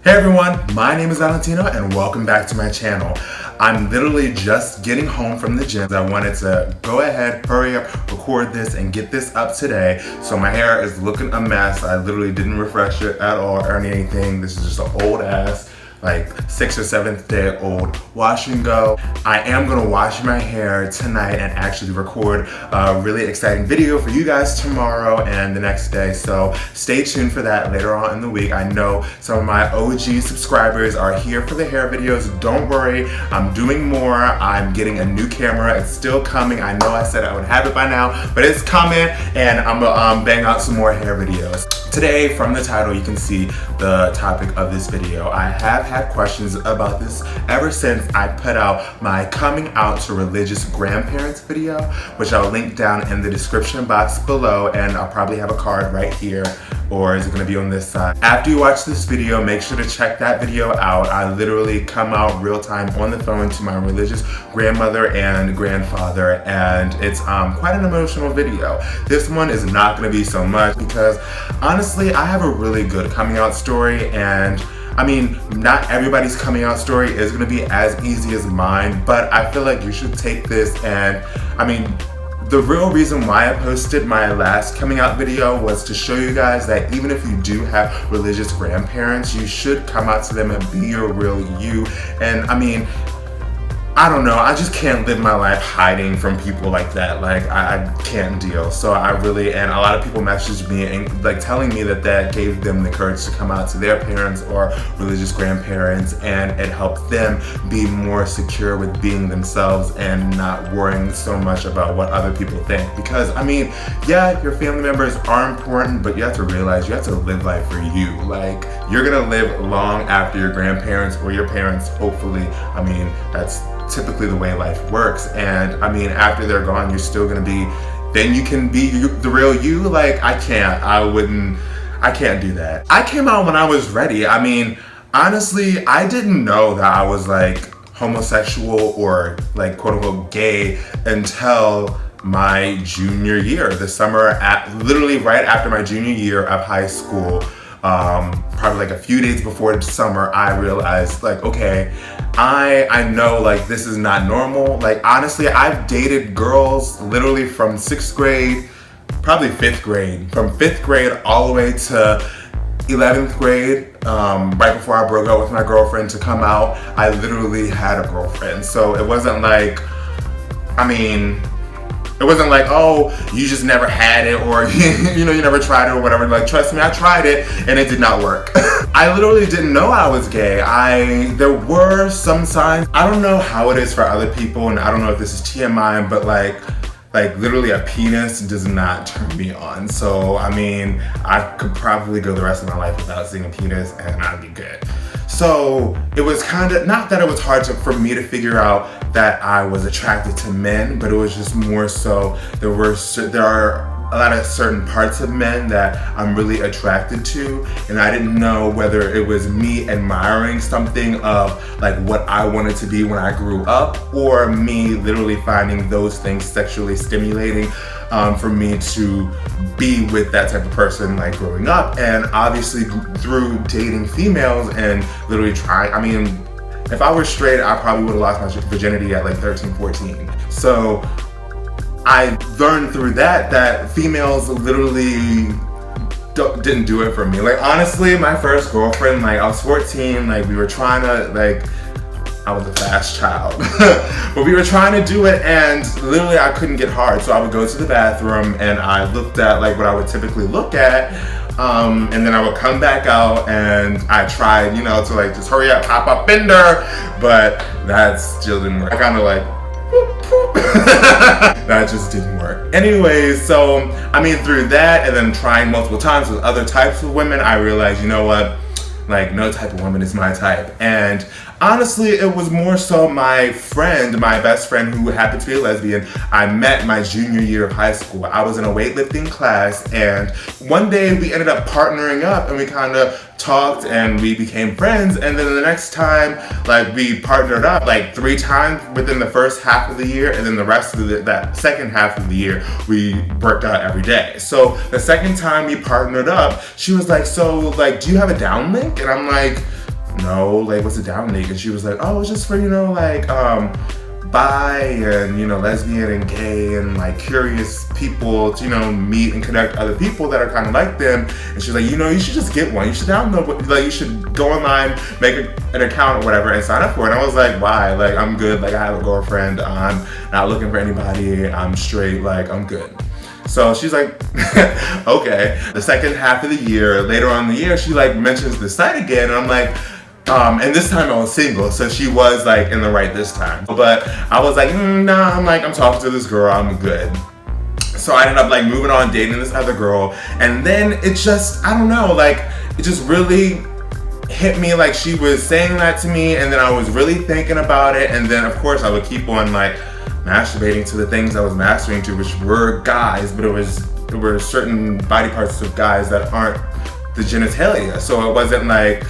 Hey everyone, my name is Valentino and welcome back to my channel. I'm literally just getting home from the gym. I wanted to go ahead, hurry up, record this and get this up today. So my hair is looking a mess. I literally didn't refresh it at all or anything. This is just an old ass, like 6th or 7th day old wash and go. I am gonna wash my hair tonight and actually record a really exciting video for you guys tomorrow and the next day. So stay tuned for that later on in the week. I know some of my OG subscribers are here for the hair videos. Don't worry, I'm doing more. I'm getting a new camera. It's still coming. I know I said I would have it by now, but it's coming and I'm gonna bang out some more hair videos. Today, from the title, you can see the topic of this video. I have had questions about this ever since I put out my coming out to religious grandparents video, which I'll link down in the description box below, and I'll probably have a card right here, or is it gonna be on this side? After you watch this video, make sure to check that video out. I literally come out real time on the phone to my religious grandmother and grandfather, and it's quite an emotional video. This one is not gonna be so much because honestly, I have a really good coming out story, and I mean, not everybody's coming out story is gonna be as easy as mine, but I feel like you should take this and, I mean, the real reason why I posted my last coming out video was to show you guys that even if you do have religious grandparents, you should come out to them and be your real you. And I mean, I don't know, I just can't live my life hiding from people like that. Like, I can't deal. So I really, and a lot of people messaged me and like telling me that that gave them the courage to come out to their parents or religious grandparents, and it helped them be more secure with being themselves and not worrying so much about what other people think. Because I mean, yeah, your family members are important, but you have to realize you have to live life for you. Like, you're gonna live long after your grandparents or your parents, hopefully. I mean, that's typically the way life works, and I mean, after they're gone, you're still gonna be, then you can be the real you. Like, I can't do that. I came out when I was ready. I mean, honestly, I didn't know that I was like homosexual or like quote unquote gay until my junior year, the summer, literally right after my junior year of high school. Probably like a few days before the summer, I realized like, okay, I know like this is not normal. Like, honestly, I've dated girls literally from 6th grade, probably 5th grade, from 5th grade all the way to 11th grade, right before I broke up with my girlfriend to come out. I literally had a girlfriend. So it wasn't like, I mean, it wasn't like, oh, you just never had it, or you know, you never tried it or whatever. Like, trust me, I tried it and it did not work. I literally didn't know I was gay. There were some signs. I don't know how it is for other people, and I don't know if this is TMI, but like literally a penis does not turn me on. So I mean, I could probably go the rest of my life without seeing a penis and I'd be good. So it was kind of, not that it was hard for me to figure out that I was attracted to men, but it was just more so there are a lot of certain parts of men that I'm really attracted to, and I didn't know whether it was me admiring something of like what I wanted to be when I grew up, or me literally finding those things sexually stimulating for me to be with that type of person like growing up. And obviously through dating females and literally trying, I mean, if I were straight, I probably would have lost my virginity at like 13, 14. So I learned through that females literally didn't do it for me. Like, honestly, my first girlfriend, like I was 14, like we were trying to, like, I was a fast child, but we were trying to do it and literally I couldn't get hard. So I would go to the bathroom and I looked at like what I would typically look at, and then I would come back out and I tried, you know, to like just hurry up, hop up in there, but that still didn't work. I kind of like, that just didn't work. Anyways, so I mean, through that and then trying multiple times with other types of women, I realized, you know what, like no type of woman is my type. And honestly, it was more so my friend, my best friend who happened to be a lesbian, I met my junior year of high school. I was in a weightlifting class, and one day we ended up partnering up and we kind of talked and we became friends. And then the next time, like we partnered up like 3 times within the first half of the year, and then the rest of that second half of the year, we worked out every day. So the second time we partnered up, she was like, so like, do you have a downlink? And I'm like, no, like, what's a down league? And she was like, oh, it's just for, you know, like, bi and, you know, lesbian and gay and like curious people to, you know, meet and connect other people that are kind of like them. And she's like, you know, you should just get one. You should download, like, you should go online, make an account or whatever and sign up for it. And I was like, why? Like, I'm good. Like, I have a girlfriend. I'm not looking for anybody. I'm straight. Like, I'm good. So she's like, okay. The second half of the year, later on in the year, she like mentions the site again. And I'm like, and this time I was single, so she was like in the right this time. But I was like, nah, I'm talking to this girl, I'm good. So I ended up like moving on, dating this other girl. And then it just, I don't know, like it just really hit me like she was saying that to me. And then I was really thinking about it. And then of course I would keep on like masturbating to the things I was mastering to, which were guys, but there were certain body parts of guys that aren't the genitalia. So it wasn't like,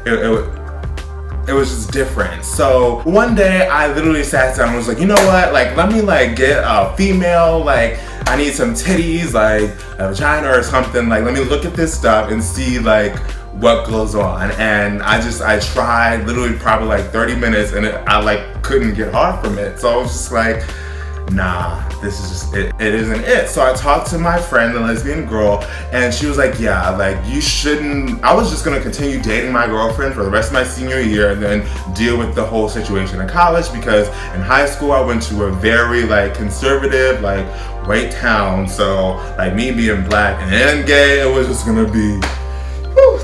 it was just different. So one day I literally sat down and was like, you know what? Like, let me like get a female, like I need some titties, like a vagina or something. Like, let me look at this stuff and see like what goes on. And I tried literally probably like 30 minutes and I like couldn't get hard from it. So I was just like, nah, this is just, it isn't it. So I talked to my friend, the lesbian girl, and she was like, yeah, like you shouldn't, I was just gonna continue dating my girlfriend for the rest of my senior year and then deal with the whole situation in college, because in high school I went to a very like conservative, like white town. So like me being black and gay, it was just gonna be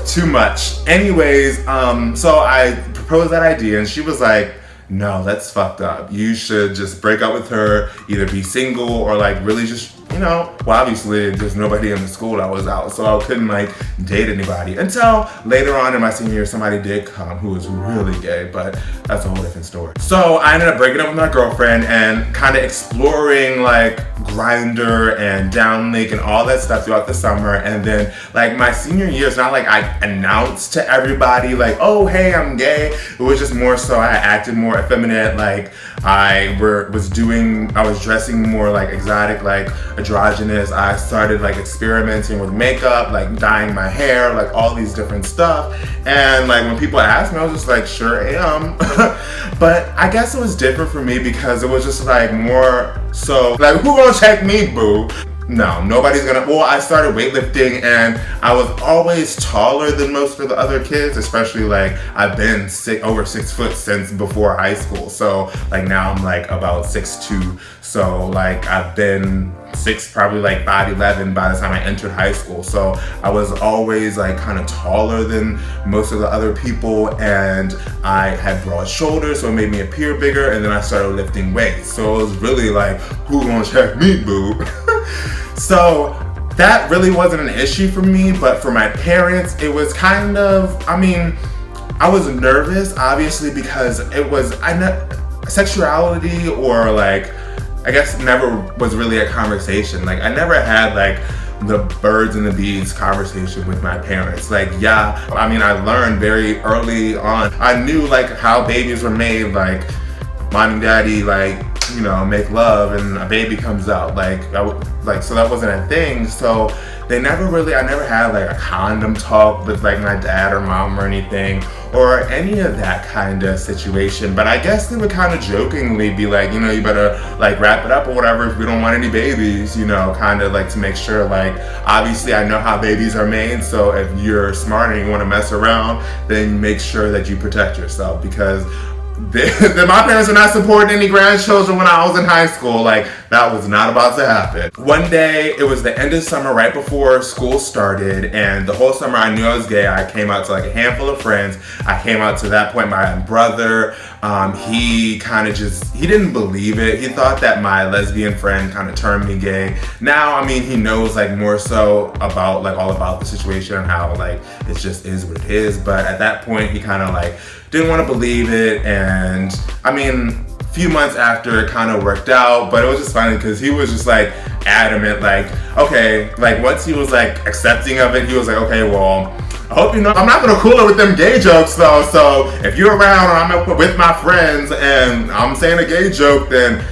too much. Anyways, so I proposed that idea and she was like, no, that's fucked up. You should just break up with her, either be single or like really just, you know, well obviously there's nobody in the school that was out, so I couldn't like date anybody. Until later on in my senior year, somebody did come who was really gay, but that's a whole different story. So I ended up breaking up with my girlfriend and kind of exploring like Grindr and Downlink and all that stuff throughout the summer. And then like my senior year, it's not like I announced to everybody like, oh hey, I'm gay. It was just more so I acted more effeminate, like I was dressing more like exotic, like androgynous. I started like experimenting with makeup, like dyeing my hair, like all these different stuff. And like when people asked me, I was just like, sure am. But I guess it was different for me because it was just like more so like, who gonna check me, boo? No, nobody's gonna. Well, I started weightlifting and I was always taller than most of the other kids, especially like I've been over 6 foot since before high school. So like now I'm like about 6'2". So like I've been probably like 5'11" by the time I entered high school. So I was always like kind of taller than most of the other people, and I had broad shoulders, so it made me appear bigger. And then I started lifting weights. So it was really like, who gonna check me, boo? So that really wasn't an issue for me, but for my parents, it was kind of, I mean, I was nervous, obviously, because it was, sexuality or like, I guess never was really a conversation. Like I never had like the birds and the bees conversation with my parents. Like, yeah, I mean, I learned very early on. I knew like how babies were made, like mom and daddy, like, you know, make love and a baby comes out, so that wasn't a thing. So I never had like a condom talk with like my dad or mom or anything, or any of that kind of situation. But I guess they would kind of jokingly be like, you know, you better like wrap it up or whatever if we don't want any babies, you know, kind of like to make sure, like, obviously I know how babies are made, so if you're smart and you want to mess around, then make sure that you protect yourself, because my parents were not supporting any grandchildren when I was in high school. Like, that was not about to happen. One day, it was the end of summer, right before school started, and the whole summer I knew I was gay. I came out to like a handful of friends. I came out to that point my brother. He didn't believe it. He thought that my lesbian friend kind of turned me gay. Now, I mean, he knows like more so about like all about the situation and how like it just is what it is. But at that point, he kind of like didn't want to believe it. And I mean, a few months after, it kind of worked out, but it was just funny because he was just like adamant, like, okay, like once he was like accepting of it, he was like, okay, well, I hope you know I'm not gonna cool it with them gay jokes though. So if you're around and I'm with my friends and I'm saying a gay joke, then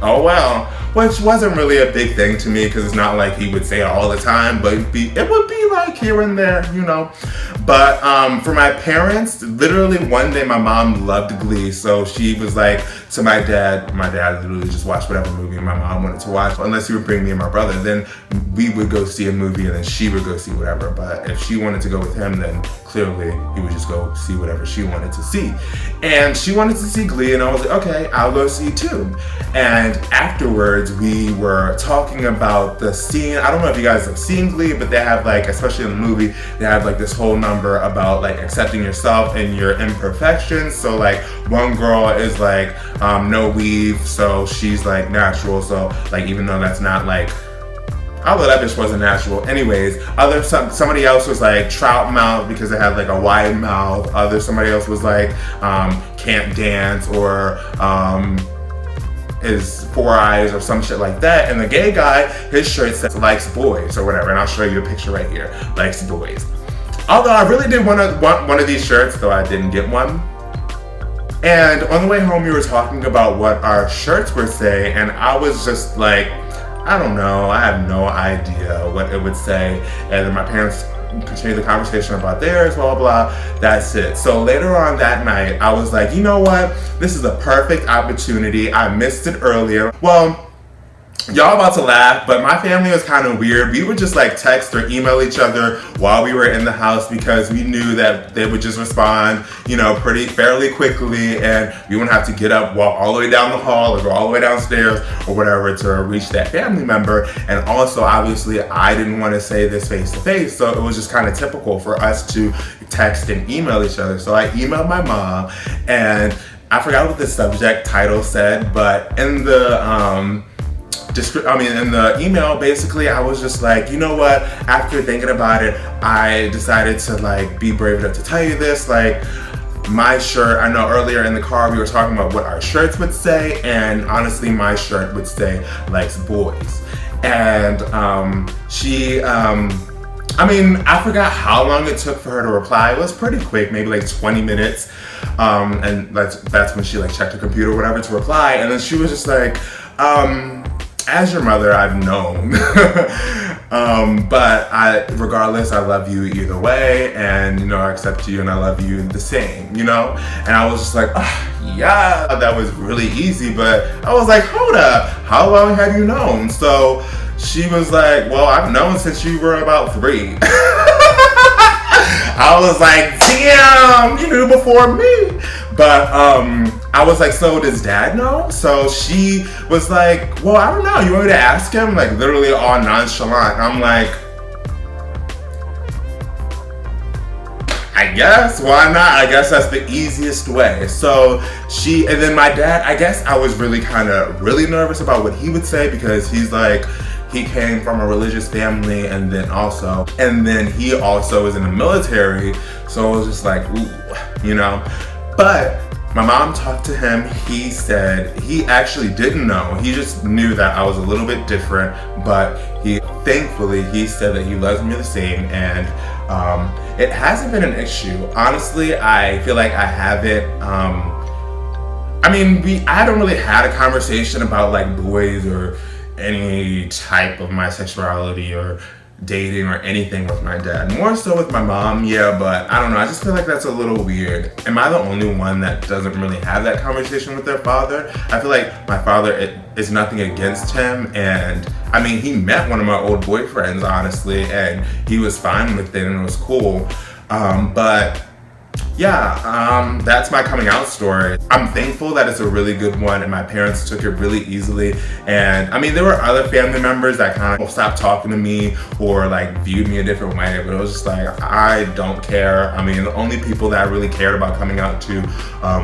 oh well. which wasn't really a big thing to me because it's not like he would say it all the time, but it would be like here and there, you know. But for my parents, literally one day my mom loved Glee, so she was like to my dad literally just watched whatever movie my mom wanted to watch, unless he would bring me and my brother, then we would go see a movie and then she would go see whatever. But if she wanted to go with him, then clearly he would just go see whatever she wanted to see. And she wanted to see Glee, and I was like, okay, I'll go see too. And afterwards we were talking about the scene. I don't know if you guys have seen Glee, but they have like, especially in the movie, they have like this whole number about like accepting yourself and your imperfections. So like one girl is like no weave, so she's like natural, so like even though that's not like, although that bitch wasn't natural. Anyways, somebody else was like trout mouth because they had like a wide mouth. Somebody else was like can't dance, or is four eyes or some shit like that. And the gay guy, his shirt says likes boys or whatever, and I'll show you a picture right here, likes boys. Although I really did want one of these shirts, though I didn't get one. And on the way home, we were talking about what our shirts would say, and I was just like, I don't know, I have no idea what it would say. And then my parents continued the conversation about theirs, blah, blah, blah. That's it. So later on that night, I was like, you know what? This is a perfect opportunity. I missed it earlier. Well, y'all about to laugh, but my family was kind of weird. We would just like text or email each other while we were in the house because we knew that they would just respond, you know, fairly quickly, and we wouldn't have to get up, walk all the way down the hall or go all the way downstairs or whatever to reach that family member. And also, obviously, I didn't want to say this face to face, so it was just kind of typical for us to text and email each other. So I emailed my mom, and I forgot what the subject title said, but in the in the email, basically, I was just like, you know what? After thinking about it, I decided to like be brave enough to tell you this. Like, my shirt, I know earlier in the car we were talking about what our shirts would say, and honestly, my shirt would say likes boys. And I forgot how long it took for her to reply. It was pretty quick, maybe like 20 minutes. And that's when she like checked her computer or whatever to reply. And then she was just like, as your mother, I've known. But regardless, I love you either way, and you know, I accept you and I love you the same, you know? And I was just like, oh, yeah, that was really easy, but I was like, hold up, how long have you known? So she was like, well, I've known since you were about 3. I was like, damn, you knew before me. But I was like, so does dad know? So she was like, well, I don't know. You want me to ask him? Like literally all nonchalant. I'm like, I guess, why not? I guess that's the easiest way. So and then my dad, I guess I was really nervous about what he would say, because he's like, he came from a religious family, and then he also is in the military. So I was just like, ooh, you know. But my mom talked to him. He said he actually didn't know. He just knew that I was a little bit different, but thankfully he said that he loves me the same, and it hasn't been an issue. Honestly, I feel like I haven't. I haven't really had a conversation about like boys or any type of my sexuality or dating or anything with my dad. More so with my mom, yeah, but I don't know, I just feel like that's a little weird. Am I the only one that doesn't really have that conversation with their father? I feel like my father is nothing against him, and I mean, he met one of my old boyfriends, honestly, and he was fine with it and it was cool. But yeah, that's my coming out story. I'm thankful that it's a really good one, and my parents took it really easily. And I mean, there were other family members that kind of stopped talking to me or like viewed me a different way, but it was just like, I don't care. I mean, the only people that I really cared about coming out to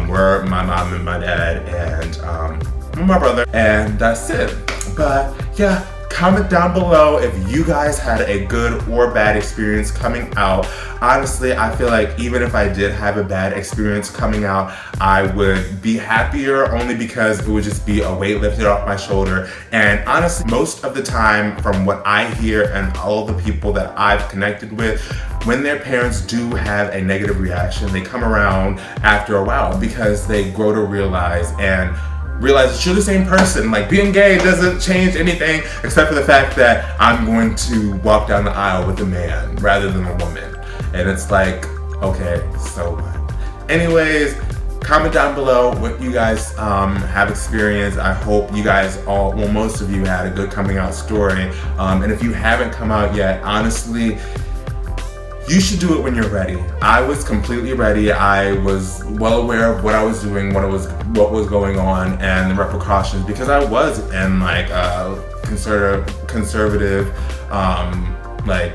were my mom and my dad and my brother, and that's it. But yeah, comment down below if you guys had a good or bad experience coming out. Honestly, I feel like even if I did have a bad experience coming out, I would be happier, only because it would just be a weight lifted off my shoulder. And honestly, most of the time, from what I hear and all the people that I've connected with, when their parents do have a negative reaction, they come around after a while because they grow to realize and realize that you're the same person. Like, being gay doesn't change anything except for the fact that I'm going to walk down the aisle with a man rather than a woman. And it's like, okay, so what? Anyways, comment down below what you guys have experienced. I hope you guys most of you had a good coming out story. And if you haven't come out yet, honestly, you should do it when you're ready. I was completely ready. I was well aware of what I was doing, what was going on, and the repercussions, because I was in like a conservative like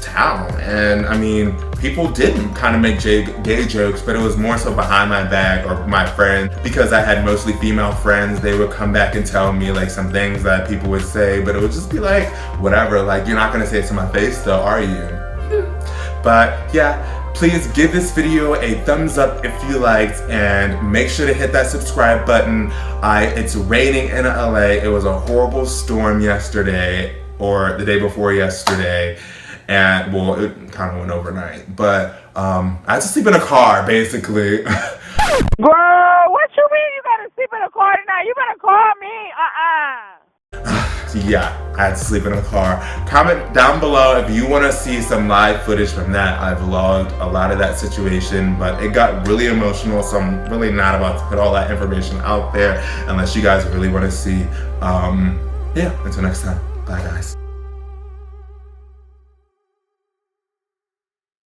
town, and I mean, people didn't kind of make gay jokes, but it was more so behind my back or my friends, because I had mostly female friends. They would come back and tell me like some things that people would say, but it would just be like, whatever, like, you're not gonna say it to my face though, are you? But yeah, please give this video a thumbs up if you liked, and make sure to hit that subscribe button. It's raining in LA. It was a horrible storm yesterday, or the day before yesterday, and well, it kind of went overnight, but I had to sleep in a car basically. Girl, what you mean you gotta sleep in a car tonight? You better call me. Yeah, I had to sleep in a car. Comment down below if you want to see some live footage from that. I vlogged a lot of that situation, but it got really emotional, so I'm really not about to put all that information out there unless you guys really want to see. Yeah, until next time. Bye, guys.